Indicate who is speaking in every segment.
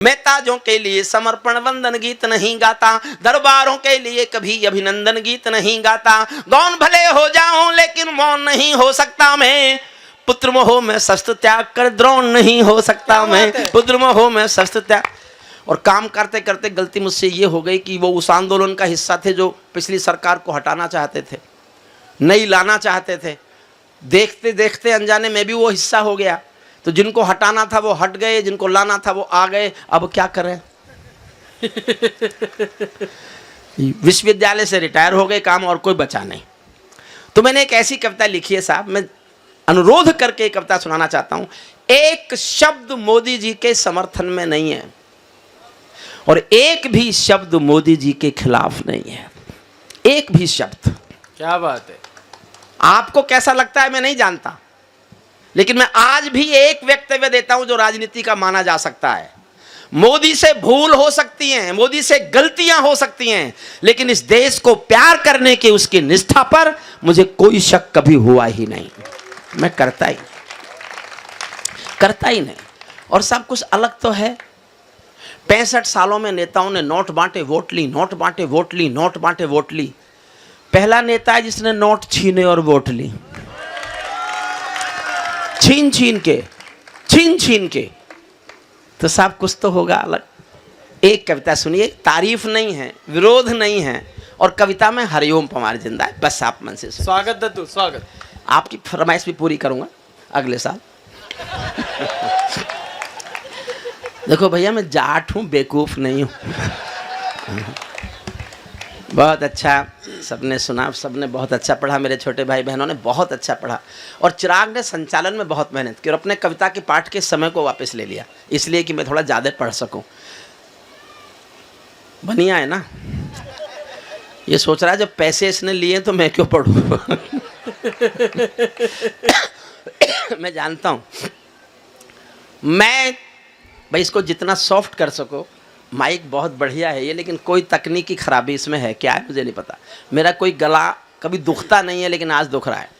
Speaker 1: मैं ताजों के लिए समर्पण वंदन गीत नहीं गाता, दरबारों के लिए कभी अभिनंदन गीत नहीं गाता। गौन भले हो जाऊं लेकिन मौन नहीं हो सकता मैं, पुत्र मोह में शस्त्र त्याग कर द्रोण नहीं हो सकता मैं, पुत्र मोह में शस्त्र त्याग। और काम करते करते गलती मुझसे ये हो गई कि वो उस आंदोलन का हिस्सा थे जो पिछली सरकार को हटाना चाहते थे, नई लाना चाहते थे। देखते देखते अनजाने में भी वो हिस्सा हो गया। तो जिनको हटाना था वो हट गए, जिनको लाना था वो आ गए। अब क्या करें? विश्वविद्यालय से रिटायर हो गए, काम और कोई बचा नहीं। तो मैंने एक ऐसी कविता लिखी है साहब, मैं अनुरोध करके एक कविता सुनाना चाहता हूं। एक शब्द मोदी जी के समर्थन में नहीं है और एक भी शब्द मोदी जी के खिलाफ नहीं है, एक भी शब्द।
Speaker 2: क्या बात है।
Speaker 1: आपको कैसा लगता है मैं नहीं जानता, लेकिन मैं आज भी एक वक्तव्य देता हूं जो राजनीति का माना जा सकता है। मोदी से भूल हो सकती है, मोदी से गलतियां हो सकती हैं, लेकिन इस देश को प्यार करने की उसकी निष्ठा पर मुझे कोई शक कभी हुआ ही नहीं। मैं करता ही नहीं। और सब कुछ अलग तो है। 65 सालों में नेताओं ने नोट बांटे वोट ली, नोट बांटे वोट ली, नोट बांटे वोट ली। पहला नेता है जिसने नोट छीने और वोट ली, छीन छीन के। तो सब कुछ तो होगा अलग। एक कविता सुनिए, तारीफ नहीं है, विरोध नहीं है, और कविता में हरिओम पवार जिंदा है। बस आप मन से
Speaker 2: स्वागत दत्तू, स्वागत।
Speaker 1: आपकी फरमाइश भी पूरी करूंगा अगले साल। देखो भैया, मैं जाट हूं, बेवकूफ नहीं हूं। बहुत अच्छा सबने सुना, सबने बहुत अच्छा पढ़ा। मेरे छोटे भाई बहनों ने बहुत अच्छा पढ़ा। और चिराग ने संचालन में बहुत मेहनत की और अपने कविता के पाठ के समय को वापस ले लिया, इसलिए कि मैं थोड़ा ज़्यादा पढ़ सकूं। बढ़िया है ना? ये सोच रहा है जब पैसे इसने लिए तो मैं क्यों पढ़ूं। मैं जानता हूं, मैं भाई इसको जितना सॉफ्ट कर सको। माइक बहुत बढ़िया है ये, लेकिन कोई तकनीकी खराबी इसमें है क्या है मुझे नहीं पता। मेरा कोई गला कभी दुखता नहीं है, लेकिन आज दुख रहा है।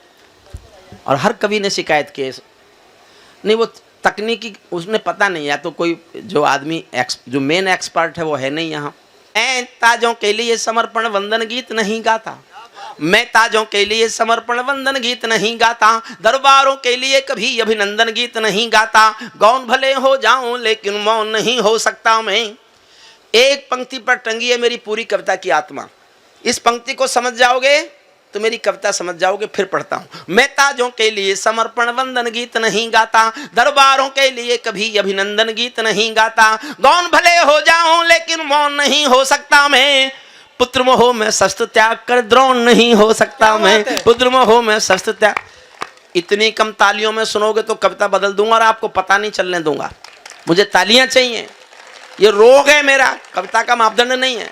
Speaker 1: और हर कवि ने शिकायत की नहीं, वो तकनीकी उसने पता नहीं, या तो कोई जो आदमी जो मेन एक्सपर्ट है वो है नहीं यहाँ। मैं ताजों के लिए समर्पण वंदन गीत नहीं गाता, मैं ताजों के लिए समर्पण वंदन गीत नहीं गाता, दरबारों के लिए कभी अभिनंदन गीत नहीं गाता। गौन भले हो जाऊं लेकिन मौन नहीं हो सकता मैं। एक पंक्ति पर टंगी है मेरी पूरी कविता की आत्मा। इस पंक्ति को समझ जाओगे तो मेरी कविता समझ जाओगे। फिर पढ़ता हूं। मैं ताजों के लिए समर्पण वंदन गीत नहीं गाता, दरबारों के लिए कभी अभिनंदन गीत नहीं गाता। गौन भले हो जाऊं लेकिन मौन नहीं हो सकता मैं, पुत्र मोह में शस्त्र त्याग कर द्रोण नहीं हो सकता मैं, पुत्र मोह में शस्त्र त्याग। इतनी कम तालियों में सुनोगे तो कविता बदल दूंगा और आपको पता नहीं चलने दूंगा। मुझे तालियां चाहिए, ये रोग है मेरा, कविता का मापदंड नहीं है।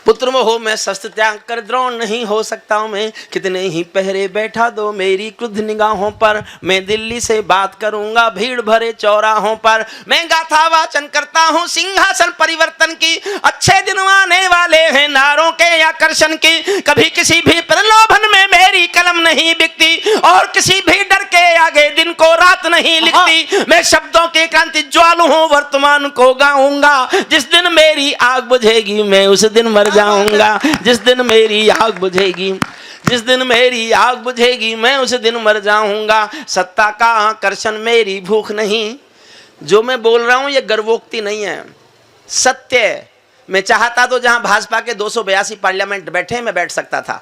Speaker 1: पुत्र मोह में शस्त्र त्याग कर द्रोण नहीं हो सकता मैं। कितने ही पहरे बैठा दो मेरी क्रुद्ध निगाहों पर, मैं दिल्ली से बात करूंगा भीड़ भरे चौराहों पर। मैं गाथा वाचन करता हूँ सिंहासन परिवर्तन की, अच्छे दिन आने वाले हैं नारों के आकर्षण की। कभी किसी भी प्रलोभन में मेरी कलम नहीं बिकती, और किसी भी डर के आगे दिन को रात नहीं लिखती। मैं शब्दों के क्रांति ज्वालू हूँ, वर्तमान को गाऊंगा। जिस दिन मेरी आग बुझेगी मैं उस दिन मर जाऊंगा। जिस दिन मेरी आग बुझेगी, जिस दिन मेरी आग बुझेगी मैं उस दिन मर जाऊंगा। सत्ता का आकर्षण मेरी भूख नहीं। जो मैं बोल रहा हूं ये गर्वोक्ति नहीं है, सत्य है। मैं चाहता तो जहां भाजपा के 282 पार्लियामेंट बैठे मैं बैठ सकता था।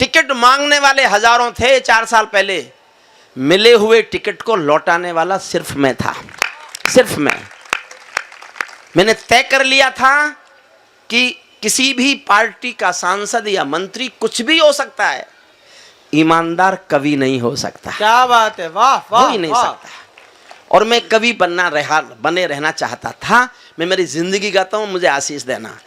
Speaker 1: टिकट मांगने वाले हजारों थे 4 साल पहले, मिले हुए टिकट को लौटाने वाला सिर्फ मैं था, सिर्फ मैं। मैंने तय कर लिया था कि किसी भी पार्टी का सांसद या मंत्री कुछ भी हो सकता है, ईमानदार कवि नहीं हो सकता।
Speaker 2: क्या बात है, वाह वाह,
Speaker 1: हो ही नहीं सकता। और मैं कवि बने रहना चाहता था। मैं मेरी जिंदगी गाता हूं, मुझे आशीष देना।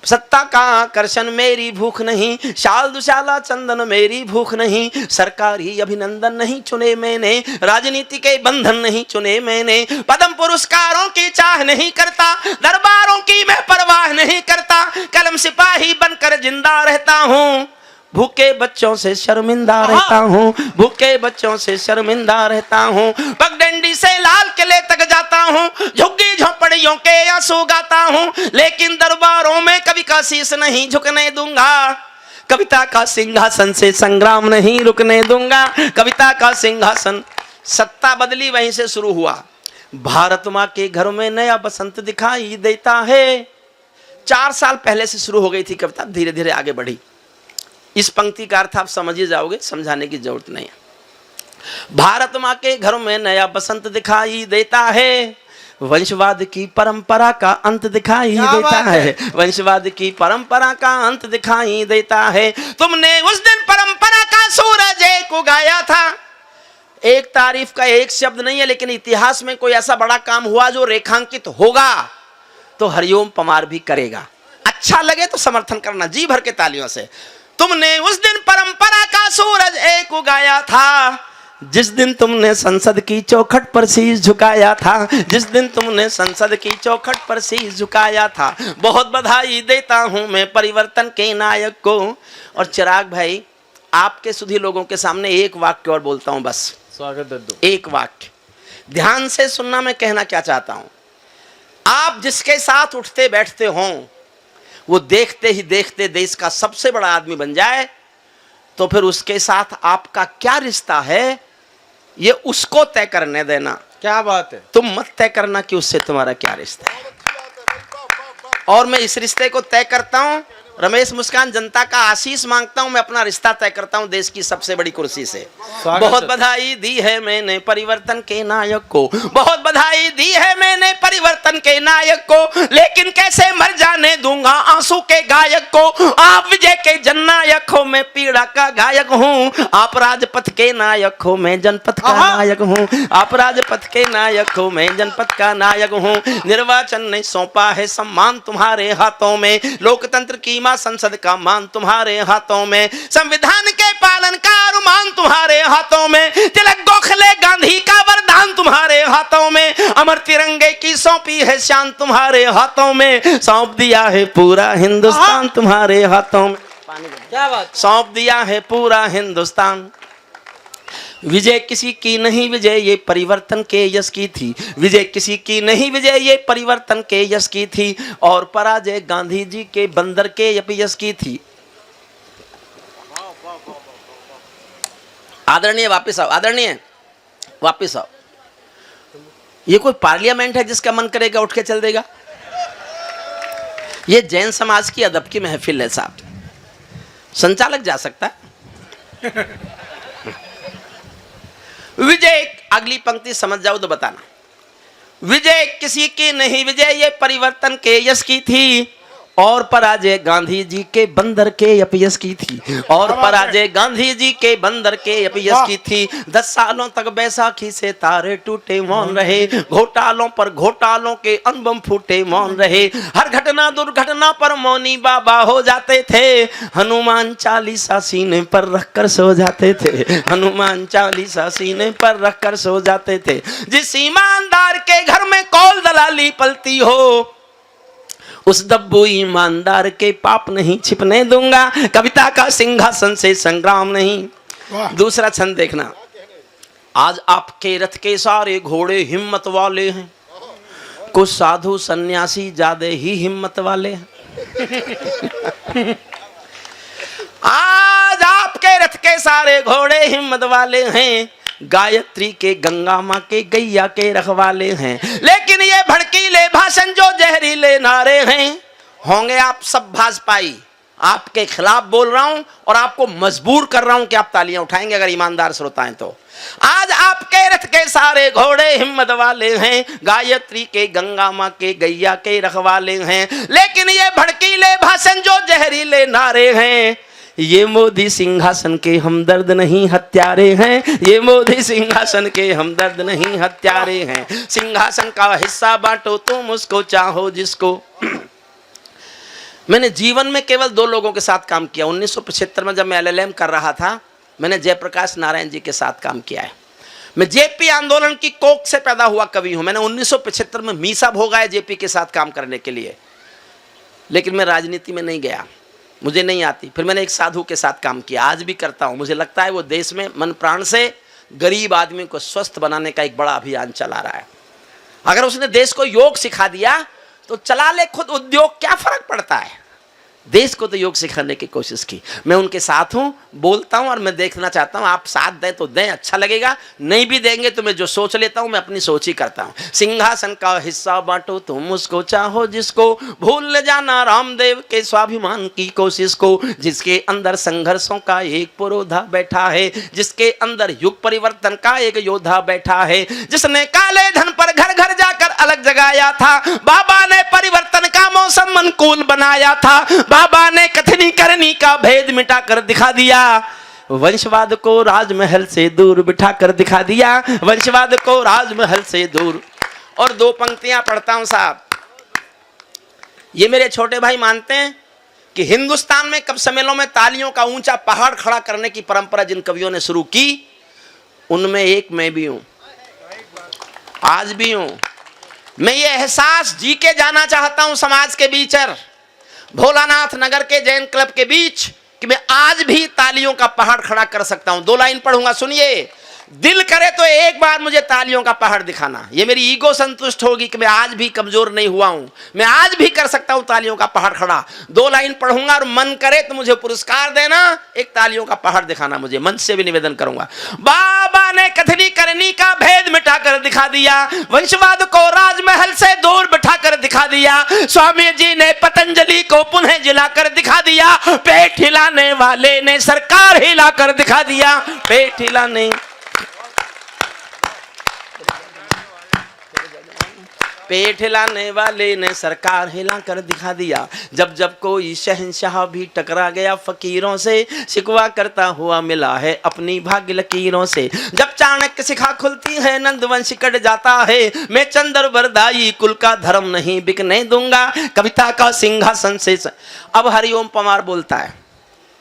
Speaker 1: सत्ता का आकर्षण मेरी भूख नहीं, शाल दुशाला चंदन मेरी भूख नहीं। सरकारी अभिनंदन नहीं चुने मैंने, राजनीति के बंधन नहीं चुने मैंने। पद्म पुरस्कारों की चाह नहीं करता, दरबारों की मैं परवाह नहीं करता। कलम सिपाही बनकर जिंदा रहता हूँ, भूखे बच्चों से शर्मिंदा रहता हूँ, भूखे बच्चों से शर्मिंदा रहता हूँ, पगडंडी से लाल किले तक जाता हूँ, झुग्गी झोपड़ियों के आंसू गाता हूँ, लेकिन दरबारों में कभी का शीश नहीं झुकने दूंगा, कविता का सिंहासन से संग्राम नहीं रुकने दूंगा, कविता का सिंहासन। सत्ता बदली वहीं से शुरू हुआ। भारत माँ के घरों में नया बसंत दिखाई देता है। 4 साल पहले से शुरू हो गई थी कविता, धीरे धीरे आगे बढ़ी। इस पंक्ति का अर्थ आप समझ ही जाओगे, समझाने की जरूरत नहीं है। भारत माँ के घरों में नया बसंत दिखाई देता है, वंशवाद की परंपरा का अंत दिखाई देता है, वंशवाद की परंपरा का अंत दिखाई देता है। तुमने उस दिन परंपरा का सूरज एक उगाया था। एक तारीफ का एक शब्द नहीं है, लेकिन इतिहास में कोई ऐसा बड़ा काम हुआ जो रेखांकित होगा तो हरिओम पमार भी करेगा। अच्छा लगे तो समर्थन करना जी भर के तालियों से। तुमने उस दिन परंपरा का सूरज एक उगाया था, जिस दिन तुमने संसद की चौखट पर शीश झुकाया था, जिस दिन तुमने संसद की चौखट पर शीश झुकाया था। बहुत बधाई देता हूं मैं परिवर्तन के नायक को। और चिराग भाई, आपके सुधी लोगों के सामने एक वाक्य और बोलता हूं, बस
Speaker 2: स्वागत दद्दू।
Speaker 1: एक वाक्य ध्यान से सुनना। मैं कहना क्या चाहता हूं, आप जिसके साथ उठते बैठते हों वो देखते ही देखते देश का सबसे बड़ा आदमी बन जाए तो फिर उसके साथ आपका क्या रिश्ता है ये उसको तय करने देना।
Speaker 2: क्या बात है।
Speaker 1: तुम मत तय करना कि उससे तुम्हारा क्या रिश्ता है। और मैं इस रिश्ते को तय करता हूं, रमेश मुस्कान जनता का आशीष मांगता हूं, मैं अपना रिश्ता तय करता हूं देश की सबसे बड़ी कुर्सी से। बहुत बधाई दी है मैंने परिवर्तन के नायक को, बहुत बधाई दी है मैंने परिवर्तन के नायक को, लेकिन कैसे मर जाने दूंगा आंसू के गायक को। आप विजय के जननायक हो, मैं पीड़ा का गायक हूँ। आप राजपथ के नायक हो, मैं जनपथ का नायक हूँ। आप राजपथ के नायक हो, मैं जनपथ का नायक हूँ। निर्वाचन ने सौंपा है सम्मान तुम्हारे हाथों में, लोकतंत्र की संसद का मान तुम्हारे हाथों में, संविधान के पालन का अरमान तुम्हारे हाथों में, तिलक गोखले गांधी का वरदान तुम्हारे हाथों में, अमर तिरंगे की सौंपी है शान तुम्हारे हाथों में, सौंप दिया है पूरा हिंदुस्तान तुम्हारे हाथों में।
Speaker 2: क्या बात।
Speaker 1: सौंप दिया है पूरा हिंदुस्तान। विजय किसी की नहीं, विजय ये परिवर्तन के यश की थी। विजय किसी की नहीं, विजय ये परिवर्तन के यश की थी। और पराजय गांधी जी के बंदर के यश की थी। आदरणीय वापिस आओ, आदरणीय वापिस आओ। ये कोई पार्लियामेंट है जिसका मन करेगा उठ के चल देगा? ये जैन समाज की अदब की महफिल है साहब, संचालक जा सकता है। विजय, अगली पंक्ति समझ जाओ तो बताना। विजय किसी की नहीं, विजय ये परिवर्तन के यश की थी। और पराजय गांधी जी के बंदर के अपयश की थी। और पराजय गांधी जी के बंदर के अपयश की थी। 10 सालों तक बैसाखी से तारे टूटे मौन रहे, घोटालों पर घोटालों के अनबम फूटे मौन रहे, हर घटना दुर्घटना पर मौनी बाबा हो जाते थे, हनुमान चालीसा सीने पर रखकर सो जाते थे, हनुमान चालीसा सीने पर रखकर सो जाते थे। जिस ईमानदार के घर में कौल दलाली पलती हो, उस दब्बू ईमानदार के पाप नहीं छिपने दूंगा, कविता का सिंहासन से संग्राम नहीं। दूसरा छंद देखना। आज आपके रथ के सारे घोड़े हिम्मत वाले हैं, कुछ साधु सन्यासी ज्यादा ही हिम्मत वाले हैं। आज आपके रथ के सारे घोड़े हिम्मत वाले हैं, गायत्री के गंगा माँ के गैया के रखवाले हैं, लेकिन ये भड़कीले भाषण जो जहरीले नारे हैं, होंगे आप सब भाजपाई। आपके खिलाफ बोल रहा हूं और आपको मजबूर कर रहा हूं कि आप तालियां उठाएंगे अगर ईमानदार श्रोता हैं तो। आज आपके रथ के सारे घोड़े हिम्मत वाले हैं, गायत्री के गंगा माँ के गैया के रखवाले हैं, लेकिन ये भड़कीले भाषण जो जहरीले नारे हैं, ये मोदी सिंहासन के हमदर्द नहीं हत्यारे हैं, ये मोदी सिंहासन के हमदर्द नहीं हत्यारे हैं। सिंहासन का हिस्सा बांटो तुम उसको चाहो जिसको। मैंने जीवन में केवल 2 लोगों के साथ काम किया। 1975 में जब मैं LLM कर रहा था, मैंने जयप्रकाश नारायण जी के साथ काम किया है। मैं जेपी आंदोलन की कोख से पैदा हुआ कवि हूं। मैंने 1975 में मीसा भोगा है जेपी के साथ काम करने के लिए, लेकिन मैं राजनीति में नहीं गया। मुझे नहीं आती। फिर मैंने एक साधु के साथ काम किया, आज भी करता हूँ। मुझे लगता है वो देश में मन प्राण से गरीब आदमी को स्वस्थ बनाने का एक बड़ा अभियान चला रहा है। अगर उसने देश को योग सिखा दिया तो चला ले खुद उद्योग, क्या फर्क पड़ता है। देश को तो योग सिखाने की कोशिश की। मैं उनके साथ हूँ, बोलता हूँ और मैं देखना चाहता हूँ, आप साथ दें तो दें, अच्छा लगेगा, नहीं भी देंगे तो मैं जो सोच लेता हूँ मैं अपनी सोच ही करता हूँ। सिंहासन का हिस्सा बांटो तुम उसको चाहो जिसको, भूल न जाना रामदेव के स्वाभिमान की कोशिश को, जिसके अंदर संघर्षों का एक पुरोधा बैठा है, जिसके अंदर युग परिवर्तन का एक योद्धा बैठा है, जिसने काले धन पर घर घर जाकर अलग जगाया था, बाबा ने परिवर्तन का मौसम अनुकूल बनाया था, बाबा ने कथनी करनी का भेद मिटा कर दिखा दिया, वंशवाद को राजमहल से दूर बिठा कर दिखा दिया, वंशवाद को राजमहल से दूर। और दो पंक्तियां पढ़ता हूं साहब। ये मेरे छोटे भाई मानते हैं कि हिंदुस्तान में कब सम्मेलनों में तालियों का ऊंचा पहाड़ खड़ा करने की परंपरा जिन कवियों ने शुरू की, उनमें एक मैं भी हूं, आज भी हूं। मैं ये एहसास जी के जाना चाहता हूं समाज के बीच, भोलानाथ नगर के जैन क्लब के बीच, कि मैं आज भी तालियों का पहाड़ खड़ा कर सकता हूं। 2 लाइन पढ़ूंगा, सुनिए। दिल करे तो एक बार मुझे तालियों का पहाड़ दिखाना, ये मेरी ईगो संतुष्ट होगी कि मैं आज भी कमजोर नहीं हुआ हूं, मैं आज भी कर सकता हूं तालियों का पहाड़ खड़ा। 2 लाइन पढ़ूंगा और मन करे तो मुझे पुरस्कार देना, एक तालियों का पहाड़ दिखाना मुझे, मन से भी निवेदन करूंगा। बाबा ने कथनी करनी का भेद मिटा कर दिखा दिया, वंशवाद को राजमहल से दूर बिठा कर दिखा दिया, स्वामी जी ने पतंजलि को पुनः जिलाकर दिखा दिया, पेट हिलाने वाले ने सरकार हिलाकर दिखा दिया, पेट हिलाने पेट हिलाने वाले ने सरकार हिला कर दिखा दिया। जब जब कोई शहंशाह भी टकरा गया फकीरों से, शिकवा करता हुआ मिला है अपनी भाग्य लकीरों से। जब चाणक्य शिखा खुलती है नंदवंश कट जाता है, मैं चंद्र वरदाई कुल का धर्म नहीं बिकने दूंगा, कविता का सिंहासन से। अब हरिओम पवार बोलता है,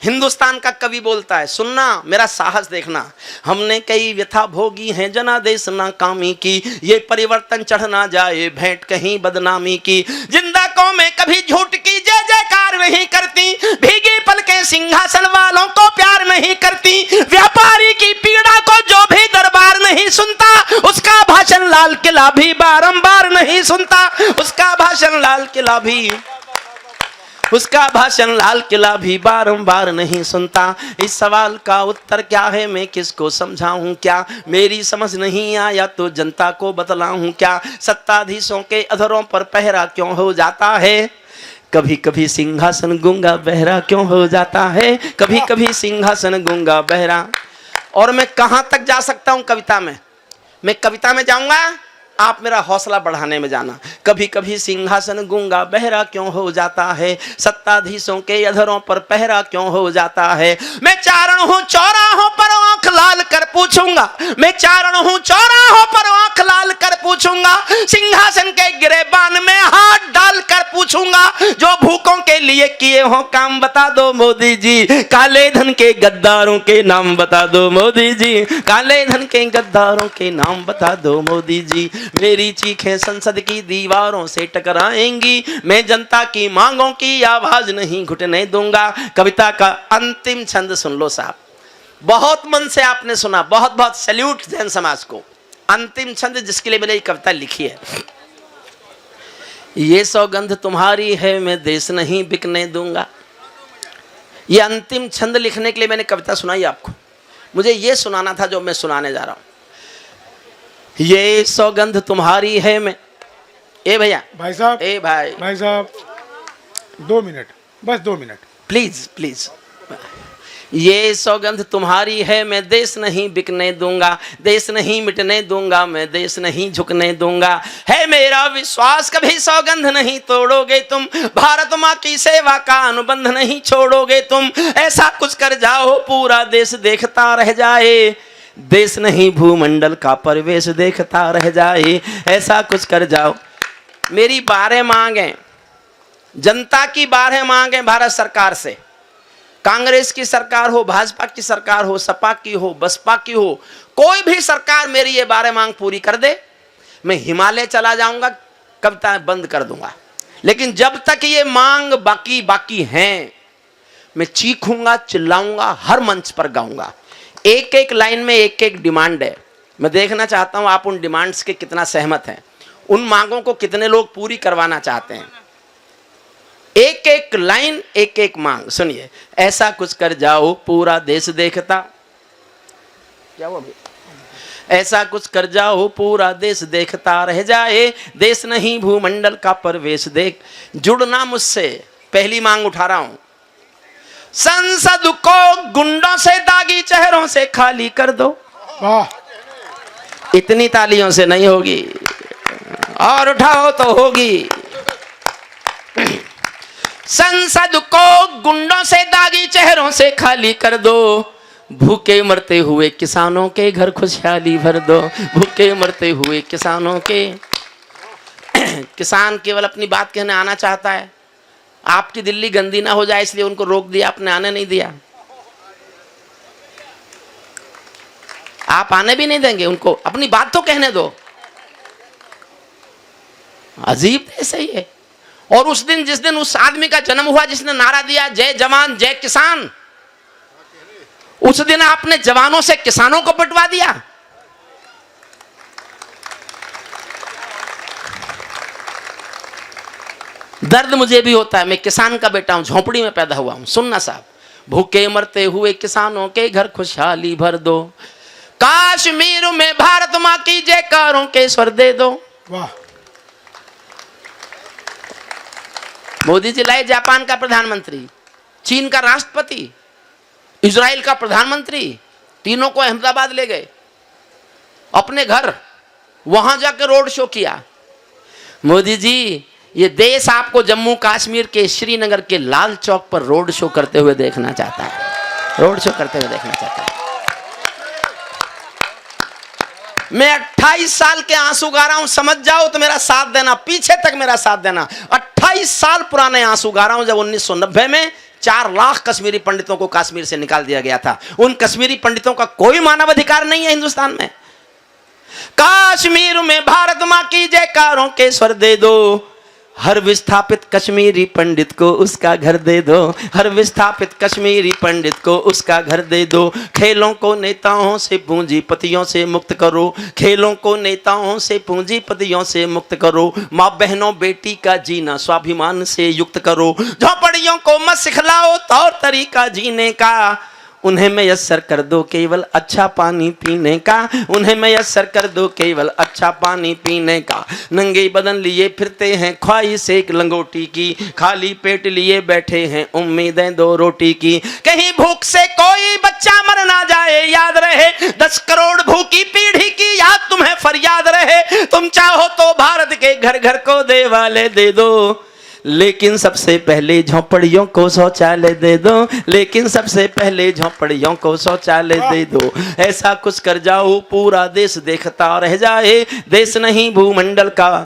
Speaker 1: हिंदुस्तान का कवि बोलता है, सुनना मेरा साहस देखना। हमने कई व्यथा भोगी हैं जनादेश नाकामी की, ये परिवर्तन चढ़ ना जाए भेंट कहीं बदनामी की। जिंदा कौमें कभी झूठ की जय जयकार नहीं करती, भीगी पलकें सिंहासन वालों को प्यार नहीं करती। व्यापारी की पीड़ा को जो भी दरबार नहीं सुनता, उसका भाषण लाल किला भी बारंबार नहीं सुनता, उसका भाषण लाल किला भी बारंबार नहीं सुनता। इस सवाल का उत्तर क्या है, मैं किसको समझाऊं क्या, मेरी समझ नहीं आया तो जनता को बतलाऊं क्या। सत्ताधीशों के अधरों पर पहरा क्यों हो जाता है, कभी कभी सिंहासन गूंगा बहरा क्यों हो जाता है, कभी कभी सिंहासन गूंगा बहरा। और मैं कहां तक जा सकता हूं कविता में, मैं कविता में जाऊंगा, आप मेरा हौसला बढ़ाने में जाना। कभी कभी सिंहासन गूंगा बहरा क्यों हो जाता है, सत्ताधीशों के अधरों पर पहरा क्यों हो जाता है। मैं चारण हूं चौराहों पर आंख लाल कर पूछूंगा, मैं चारण हूं चौराहों पर आंख लाल कर पूछूंगा, सिंहासन के गिरेबान में हाथ डाल कर पूछूंगा। जो भूखों के लिए किए हो काम बता दो मोदी जी, काले धन के गद्दारों के नाम बता दो मोदी जी, काले धन के गद्दारों के नाम बता दो मोदी जी। मेरी चीखें संसद की दीवारों से टकराएंगी, मैं जनता की मांगों की आवाज नहीं घुटने दूंगा। कविता का अंतिम छंद सुन लो साहब, बहुत मन से आपने सुना, बहुत बहुत सैल्यूट जैन समाज को। अंतिम छंद जिसके लिए मैंने ये कविता लिखी है, ये सौगंध तुम्हारी है मैं देश नहीं बिकने दूंगा। ये अंतिम छंद लिखने के लिए मैंने कविता सुनाई आपको, मुझे ये सुनाना था जो मैं सुनाने जा रहा हूं। ये सौगंध तुम्हारी है मैं, ए भैया
Speaker 3: भाई साहब,
Speaker 1: ए भाई
Speaker 3: साहब 2 मिनट, बस 2 मिनट
Speaker 1: प्लीज प्लीज। ये सौगंध तुम्हारी है मैं देश नहीं बिकने दूंगा, देश नहीं मिटने दूंगा, मैं देश नहीं झुकने दूंगा। है मेरा विश्वास कभी सौगंध नहीं तोड़ोगे तुम, भारत माँ की सेवा का अनुबंध नहीं छोड़ोगे तुम। ऐसा कुछ कर जाओ पूरा देश देखता रह जाए, देश नहीं भूमंडल का परिवेश देखता रह जाए। ऐसा कुछ कर जाओ। मेरी 12 मांगे, जनता की 12 मांगे भारत सरकार से, कांग्रेस की सरकार हो, भाजपा की सरकार हो, सपा की हो, बसपा की हो, कोई भी सरकार मेरी ये 12 मांग पूरी कर दे, मैं हिमालय चला जाऊंगा, कविताएं बंद कर दूंगा। लेकिन जब तक ये मांग बाकी हैं, मैं चीखूंगा, चिल्लाऊंगा, हर मंच पर गाऊंगा। एक एक लाइन में एक एक डिमांड है। मैं देखना चाहता हूं आप उन डिमांड्स के कितना सहमत हैं, उन मांगों को कितने लोग पूरी करवाना चाहते हैं। एक एक लाइन, एक एक मांग सुनिए। ऐसा कुछ कर जाओ पूरा देश देखता, क्या हुआ? ऐसा कुछ कर जाओ पूरा देश देखता रह जाए, देश नहीं भूमंडल का परवेश देख। जुड़ना मुझसे, पहली मांग उठा रहा हूं। संसद को गुंडों से, दागी चेहरों से खाली कर दो।
Speaker 3: वाह,
Speaker 1: इतनी तालियों से नहीं होगी, और उठाओ तो होगी। संसद को गुंडों से, दागी चेहरों से खाली कर दो। भूखे मरते हुए किसानों के घर खुशहाली भर दो। भूखे मरते हुए किसानों के किसान केवल अपनी बात कहने आना चाहता है। आपकी दिल्ली गंदी ना हो जाए इसलिए उनको रोक दिया, आपने आने नहीं दिया। आप आने भी नहीं देंगे उनको, अपनी बात तो कहने दो। अजीब ऐसे ही है। और उस दिन, जिस दिन उस आदमी का जन्म हुआ जिसने नारा दिया जय जवान जय किसान, उस दिन आपने जवानों से किसानों को बंटवा दिया। दर्द मुझे भी होता है, मैं किसान का बेटा हूं, झोंपड़ी में पैदा हुआ हूं। सुनना साहब, भूखे मरते हुए किसानों के घर खुशहाली भर दो। कश्मीर में भारत मां की जयकारों के स्वर दे दो।
Speaker 3: वाह,
Speaker 1: मोदी जी लाए जापान का प्रधानमंत्री, चीन का राष्ट्रपति, इजराइल का प्रधानमंत्री, तीनों को अहमदाबाद ले गए अपने घर, वहां जाकर रोड शो किया। मोदी जी, ये देश आपको जम्मू कश्मीर के श्रीनगर के लाल चौक पर रोड शो करते हुए देखना चाहता है। रोड शो करते हुए देखना चाहता है। मैं 28 साल के आंसू गा रहा हूं, समझ जाओ तो मेरा साथ देना, पीछे तक मेरा साथ देना। 28 साल पुराने आंसू गा रहा हूं, जब 1990 में 4 लाख कश्मीरी पंडितों को कश्मीर से निकाल दिया गया था। उन कश्मीरी पंडितों का कोई मानव अधिकार नहीं है हिंदुस्तान में। कश्मीर में भारत मां की जयकारों के स्वर दे दो। हर विस्थापित कश्मीरी पंडित को उसका घर दे दो। हर विस्थापित कश्मीरी पंडित को उसका घर दे दो। खेलों को नेताओं से पूंजीपतियों से मुक्त करो। खेलों को नेताओं से पूंजीपतियों से मुक्त करो। माँ बहनों बेटी का जीना स्वाभिमान से युक्त करो। झोपड़ियों को मत सिखलाओ तौर तरीका जीने का। उन्हें मैसर कर दो केवल अच्छा पानी पीने का। उन्हें मैसर कर दो केवल अच्छा पानी पीने का। नंगे बदन लिए फिरते हैं ख्वाहिश एक लंगोटी की। खाली पेट लिए बैठे हैं उम्मीदें 2 रोटी की। कहीं भूख से कोई बच्चा मर ना जाए, याद रहे 10 करोड़ भूखी पीढ़ी की याद तुम्हें फरियाद रहे। तुम चाहो तो भारत के घर घर को देवालय दे दो, लेकिन सबसे पहले झोंपड़ियों को शौचालय दे दो। लेकिन सबसे पहले झोंपड़ियों को शौचालय दे दो। ऐसा कुछ कर जाओ पूरा देश देखता रह जाए, देश नहीं भूमंडल का